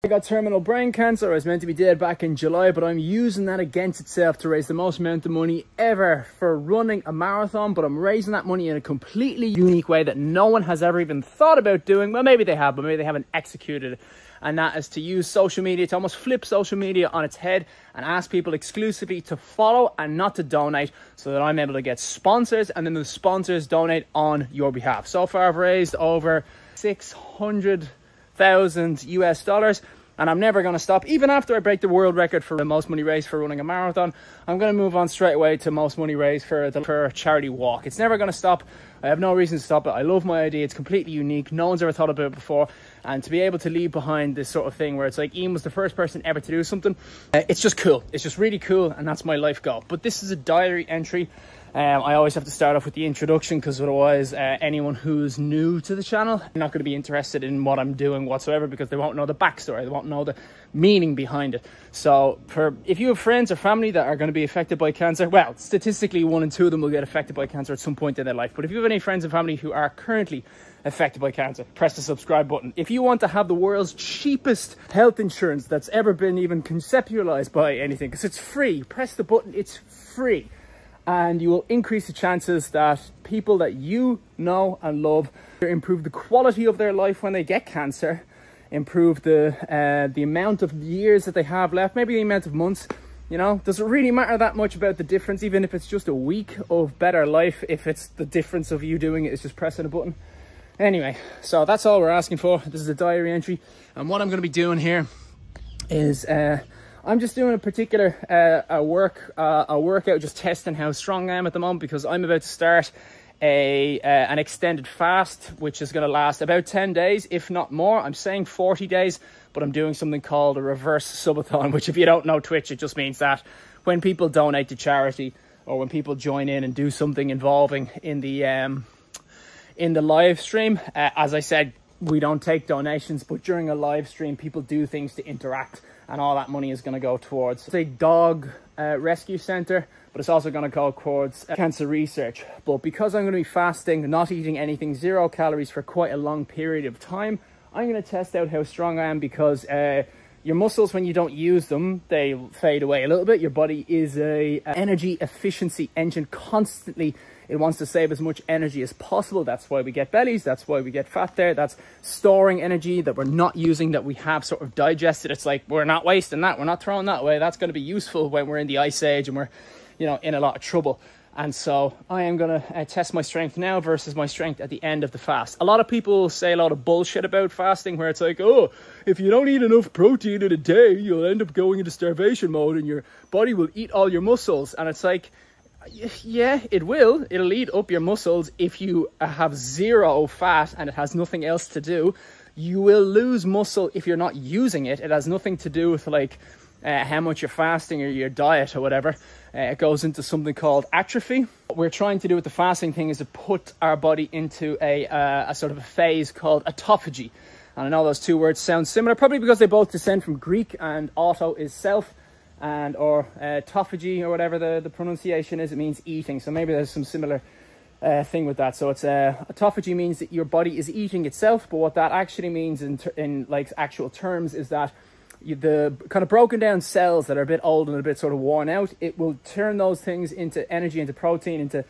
I got terminal brain cancer. I was meant to be dead back in July, but I'm using that against itself to raise the most amount of money ever for running a marathon. But I'm raising that money in a completely unique way that no one has ever even thought about doing. Well, maybe they have, but maybe they haven't executed it. And that is to use social media, to almost flip social media on its head and ask people exclusively to follow and not to donate, so that I'm able to get sponsors, and then the sponsors donate on your behalf. So far I've raised over $600,000 US, and I'm never going to stop. Even after I break the world record for the most money raised for running a marathon, I'm going to move on straight away to most money raised for a charity walk. It's never going to stop. I have no reason to stop it. I love my idea. It's completely unique. No one's ever thought about it before. And to be able to leave behind this sort of thing where it's like Ian was the first person ever to do something, it's just cool. It's just really cool, and that's my life goal. But this is a diary entry. I always have to start off with the introduction, because otherwise anyone who's new to the channel is not going to be interested in what I'm doing whatsoever, because they won't know the backstory, they won't know the meaning behind it. So if you have friends or family that are going to be affected by cancer, well, statistically 1 in 2 of them will get affected by cancer at some point in their life. But if you have any friends and family who are currently affected by cancer, press the subscribe button. If you want to have the world's cheapest health insurance that's ever been even conceptualized by anything, because it's free, press the button, it's free. And you will increase the chances that people that you know and love improve the quality of their life when they get cancer, improve the amount of years that they have left, maybe the amount of months. You know, does it really matter that much about the difference, even if it's just a week of better life, if it's the difference of you doing it is just pressing a button? Anyway, so that's all we're asking for. This is a diary entry, and what I'm going to be doing here is I'm just doing a particular workout, just testing how strong I am at the moment, because I'm about to start an extended fast, which is going to last about 10 days, if not more. I'm saying 40 days, but I'm doing something called a reverse subathon, which, if you don't know Twitch, it just means that when people donate to charity, or when people join in and do something involving in the live stream, as I said, we don't take donations, but during a live stream, people do things to interact, and all that money is going to go towards a dog rescue center, but it's also going to go towards cancer research. But because I'm going to be fasting, not eating anything, 0 calories for quite a long period of time, I'm going to test out how strong I am, because your muscles, when you don't use them, they fade away a little bit. Your body is a energy efficiency engine. Constantly it wants to save as much energy as possible. That's why we get bellies. That's why we get fat there. That's storing energy that we're not using, that we have sort of digested. It's like, we're not wasting that. We're not throwing that away. That's going to be useful when we're in the ice age and we're, you know, in a lot of trouble. And so I am going to test my strength now versus my strength at the end of the fast. A lot of people say a lot of bullshit about fasting, where it's like, oh, if you don't eat enough protein in a day, you'll end up going into starvation mode and your body will eat all your muscles. And it's like, yeah, it will. It'll eat up your muscles if you have 0 fat and it has nothing else to do. You will lose muscle if you're not using it. It has nothing to do with like how much you're fasting or your diet or whatever. It goes into something called atrophy. What we're trying to do with the fasting thing is to put our body into a sort of a phase called autophagy. And I know those two words sound similar, probably because they both descend from Greek, and auto is self, and or autophagy, or whatever the pronunciation is, it means eating. So maybe there's some similar thing with that. So it's autophagy means that your body is eating itself, but what that actually means in like actual terms is that the kind of broken down cells that are a bit old and a bit sort of worn out, it will turn those things into energy, into protein, into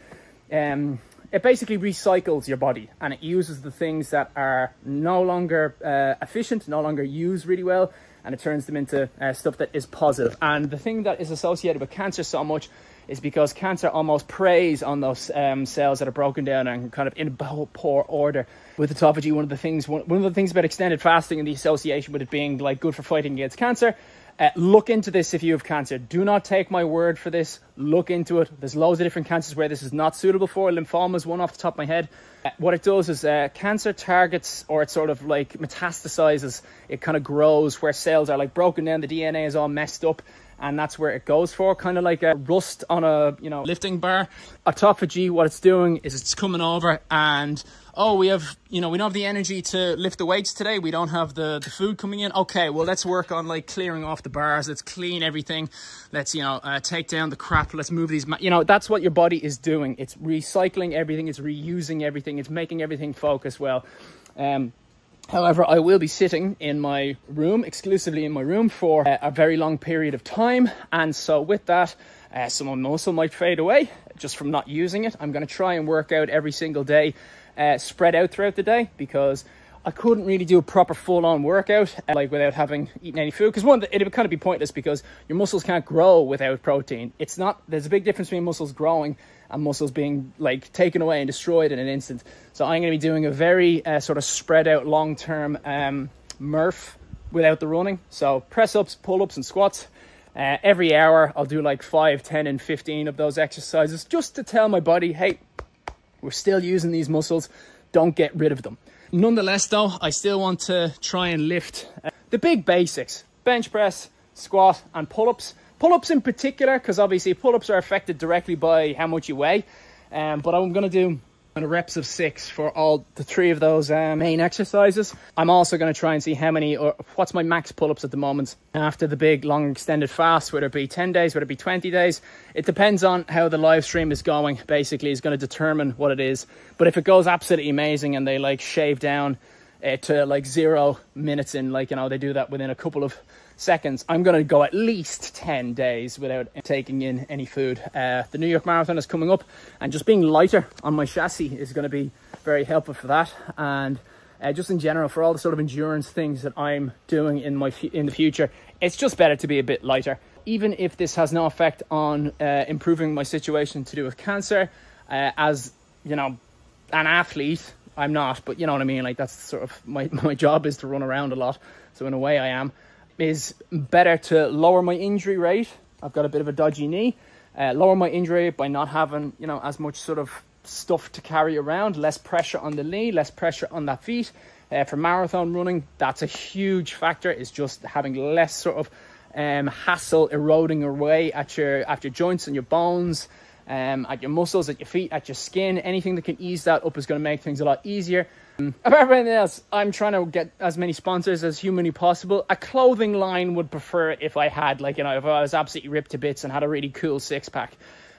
it basically recycles your body, and it uses the things that are no longer efficient, no longer used really well, and it turns them into stuff that is positive. And the thing that is associated with cancer so much is because cancer almost preys on those cells that are broken down and kind of in poor order. With autophagy, one of the things about extended fasting and the association with it being like good for fighting against cancer, look into this if you have cancer. Do not take my word for this. Look into it. There's loads of different cancers where this is not suitable for. Lymphoma is one off the top of my head. What it does is cancer targets, or it sort of like metastasizes. It kind of grows where cells are like broken down. The DNA is all messed up, and that's where it goes for, kind of like a rust on a, you know, lifting bar. Autophagy, what it's doing is it's coming over and, oh, we have, you know, we don't have the energy to lift the weights today. We don't have the food coming in. Okay, well, let's work on like clearing off the bars. Let's clean everything. Let's, you know, take down the crap. Let's move these, you know, that's what your body is doing. It's recycling everything. It's reusing everything. It's making everything focus well. However, I will be sitting in my room, exclusively in my room, for a very long period of time. And so with that, some of my muscle might fade away just from not using it. I'm going to try and work out every single day, spread out throughout the day, because I couldn't really do a proper full-on workout like without having eaten any food, because one, it would kind of be pointless because your muscles can't grow without protein. It's not, there's a big difference between muscles growing and muscles being like taken away and destroyed in an instant. So I'm going to be doing a very sort of spread out long-term Murph without the running. So press ups, pull ups and squats. Every hour I'll do like 5, 10 and 15 of those exercises, just to tell my body, hey, we're still using these muscles, don't get rid of them. Nonetheless though, I still want to try and lift the big basics: bench press, squat and pull-ups. Pull-ups in particular, because obviously pull-ups are affected directly by how much you weigh. But I'm going to do reps of 6 for all the 3 of those main exercises. I'm also going to try and see how many, or what's my max pull-ups at the moment after the big long extended fast, whether it be 10 days, whether it be 20 days. It depends on how the live stream is going, basically, is going to determine what it is. But if it goes absolutely amazing and they like shave down to like 0 minutes in, like, you know, they do that within a couple of seconds, I'm going to go at least 10 days without taking in any food. The New York Marathon is coming up, and just being lighter on my chassis is going to be very helpful for that. And just in general, for all the sort of endurance things that I'm doing in the future, it's just better to be a bit lighter. Even if this has no effect on improving my situation to do with cancer, as you know, an athlete, I'm not, but you know what I mean, like that's sort of my job is to run around a lot, so in a way I am. Is better to lower my injury rate. I've got a bit of a dodgy knee. Lower my injury rate by not having, you know, as much sort of stuff to carry around, less pressure on the knee, less pressure on that feet. For marathon running, that's a huge factor, is just having less sort of hassle eroding away at your joints and your bones, at your muscles, at your feet, at your skin. Anything that can ease that up is going to make things a lot easier. Apart from anything else, I'm trying to get as many sponsors as humanly possible. A clothing line would prefer if I had, like, you know, if I was absolutely ripped to bits and had a really cool six-pack.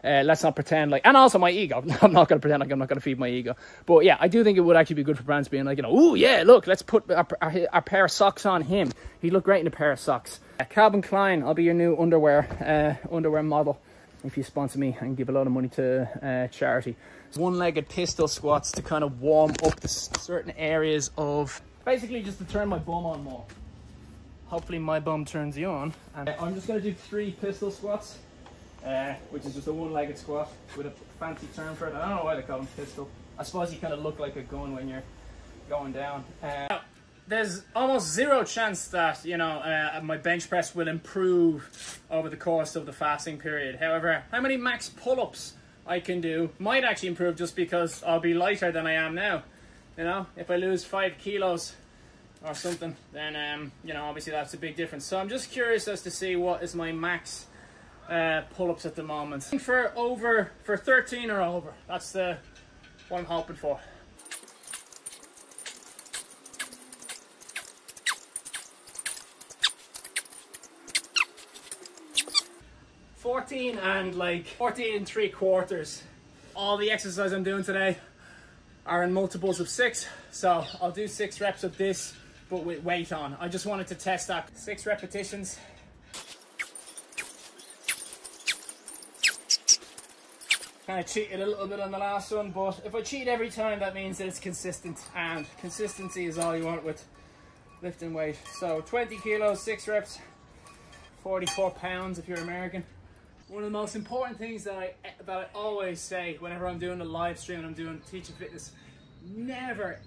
Let's not pretend like, and also my ego. I'm not going to pretend like I'm not going to feed my ego. But yeah, I do think it would actually be good for brands being like, you know, oh yeah, look, let's put our pair of socks on him. He'd look great in a pair of socks. Calvin Klein, I'll be your new underwear model if you sponsor me and give a lot of money to charity. One-legged pistol squats to kind of warm up the certain areas of, basically just to turn my bum on more. Hopefully my bum turns you on. And I'm just going to do 3 pistol squats, which is just a one-legged squat with a fancy term for it. I don't know why they call them pistol. I suppose you kind of look like a gun when you're going down. There's almost 0 chance that, you know, my bench press will improve over the course of the fasting period. However, how many max pull-ups I can do might actually improve, just because I'll be lighter than I am now. You know, if I lose 5 kilos or something, then you know, obviously that's a big difference. So I'm just curious as to see what is my max pull-ups at the moment. For 13 or over. That's what I'm hoping for. $14 and like 14 3/4. All the exercise I'm doing today are in multiples of 6, so I'll do 6 reps of this, but with weight on. I just wanted to test that. 6 repetitions. Kind of cheated a little bit on the last one, but if I cheat every time, that means that it's consistent, and consistency is all you want with lifting weight. So 20 kilos, 6 reps, 44 pounds if you're American. One of the most important things that I always say whenever I'm doing a live stream and I'm doing teaching fitness: never,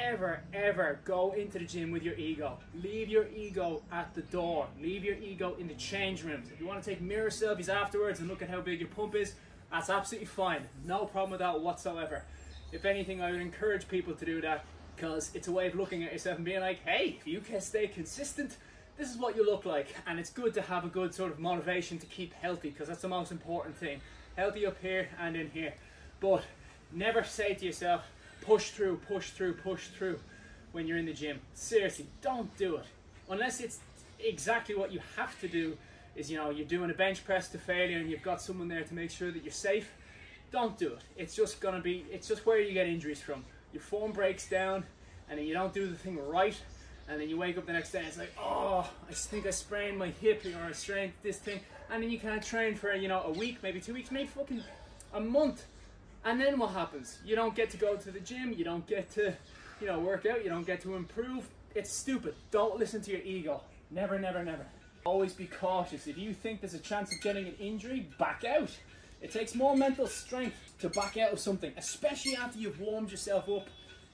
ever, ever go into the gym with your ego. Leave your ego at the door. Leave your ego in the change rooms. If you want to take mirror selfies afterwards and look at how big your pump is, that's absolutely fine. No problem with that whatsoever. If anything, I would encourage people to do that, because it's a way of looking at yourself and being like, hey, if you can stay consistent, this is what you look like. And it's good to have a good sort of motivation to keep healthy, because that's the most important thing. Healthy up here and in here. But never say to yourself, push through, push through, push through when you're in the gym. Seriously, don't do it. Unless it's exactly what you have to do, is, you know, you're doing a bench press to failure and you've got someone there to make sure that you're safe. Don't do it. It's just gonna be, it's just where you get injuries from. Your form breaks down and then you don't do the thing right, and then you wake up the next day and it's like, oh, I think I sprained my hip or I strained this thing, and then you can't train for, you know, a week, maybe 2 weeks, maybe fucking a month. And then what happens? You don't get to go to the gym, you don't get to, you know, work out, you don't get to improve. It's stupid. Don't listen to your ego. Never, never, never. Always be cautious. If you think there's a chance of getting an injury, back out. It takes more mental strength to back out of something, especially after you've warmed yourself up.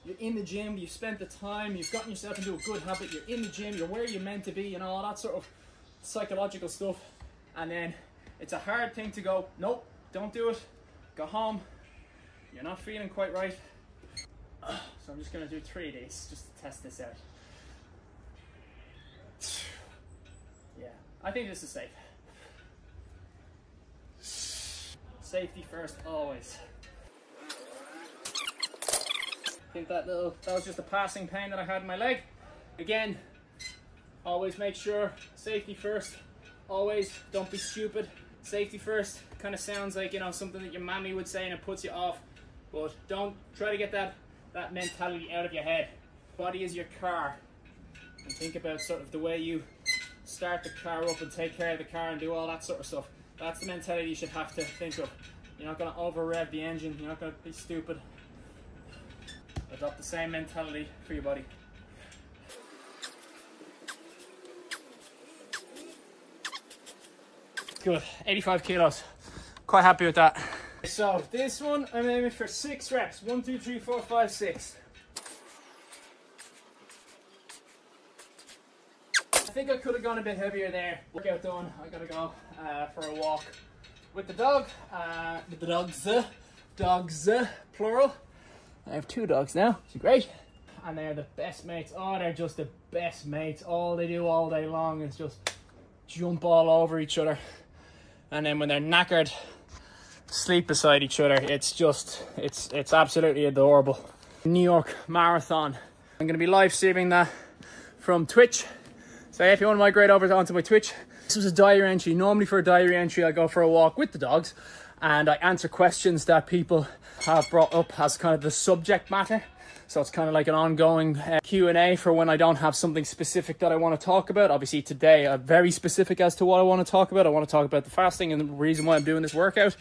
You're in the gym, you've spent the time, you've gotten yourself into a good habit, you're in the gym, you're where you're meant to be, you know, all that sort of psychological stuff. And then it's a hard thing to go, nope, don't do it, go home. You're not feeling quite right. So I'm just going to do 3 of these just to test this out. Yeah, I think this is safe. Safety first, always. I think that was just a passing pain that I had in my leg. Again, always make sure, safety first, always, don't be stupid. Safety first kind of sounds like, you know, something that your mammy would say and it puts you off. But don't try to get that mentality out of your head. Body is your car. And think about sort of the way you start the car up and take care of the car and do all that sort of stuff. That's the mentality you should have to think of. You're not going to over rev the engine. You're not going to be stupid. Adopt the same mentality for your body. Good, 85 kilos. Quite happy with that. So this one, I'm aiming for 6 reps. 1, 2, 3, 4, 5, 6. I think I could have gone a bit heavier there. Workout done. I gotta go for a walk with the dog. With the dogs, plural. I have 2 dogs now. It's great. And they're the best mates. Oh, they're just the best mates. All they do all day long is just jump all over each other. And then when they're knackered, sleep beside each other. It's just, it's absolutely adorable. New York Marathon. I'm going to be live streaming that from Twitch. So if you want to migrate over onto my Twitch, this was a diary entry. Normally for a diary entry, I go for a walk with the dogs and I answer questions that people have brought up as kind of the subject matter. So it's kind of like an ongoing Q&A for when I don't have something specific that I want to talk about. Obviously today, I'm very specific as to what I want to talk about. I want to talk about the fasting and the reason why I'm doing this workout.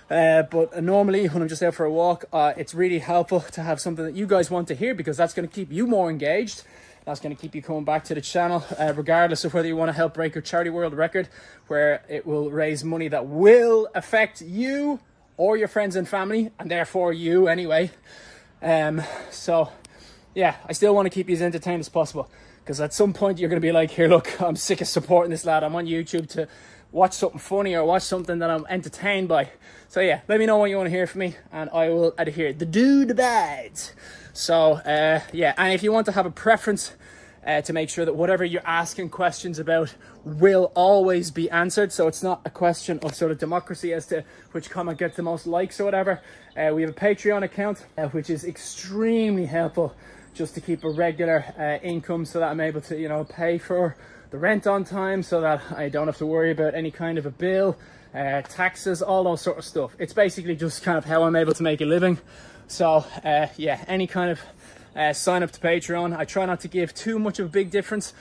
But normally when I'm just out for a walk, it's really helpful to have something that you guys want to hear, because that's going to keep you more engaged. That's going to keep you coming back to the channel, regardless of whether you want to help break a charity world record, where it will raise money that will affect you or your friends and family, and therefore you anyway. So yeah, I still want to keep you as entertained as possible, because at some point you're going to be like, here, look, I'm sick of supporting this lad. I'm on YouTube to watch something funny or watch something that I'm entertained by. So yeah, let me know what you want to hear from me and I will adhere. The dude abides. So yeah, and if you want to have a preference to make sure that whatever you're asking questions about will always be answered, so it's not a question of sort of democracy as to which comment gets the most likes or whatever, we have a Patreon account which is extremely helpful just to keep a regular income, so that I'm able to, you know, pay for the rent on time, so that I don't have to worry about any kind of a bill, taxes, all those sort of stuff. It's basically just kind of how I'm able to make a living. So yeah, any kind of sign up to Patreon. I try not to give too much of a big difference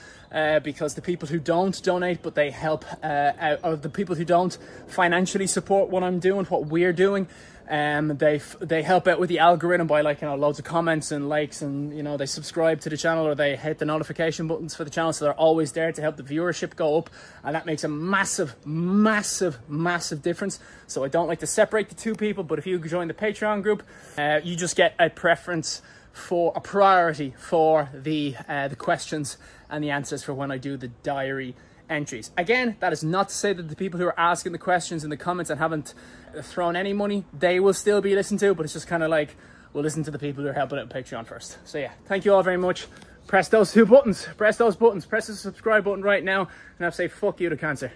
because the people who don't donate but they help out, or the people who don't financially support what I'm doing, what we're doing, they help out with the algorithm by, like, you know, loads of comments and likes, and, you know, they subscribe to the channel or they hit the notification buttons for the channel, so they're always there to help the viewership go up, and that makes a massive difference. So I don't like to separate the two people, but if you join the Patreon group, you just get a preference for a priority for the questions and the answers for when I do the diary entries. Again, that is not to say that the people who are asking the questions in the comments and haven't thrown any money, they will still be listened to, but it's just kind of like, we'll listen to the people who are helping out Patreon first. So yeah, thank you all very much. Press those 2 buttons, press those buttons, press the subscribe button right now, and I'll say fuck you to cancer.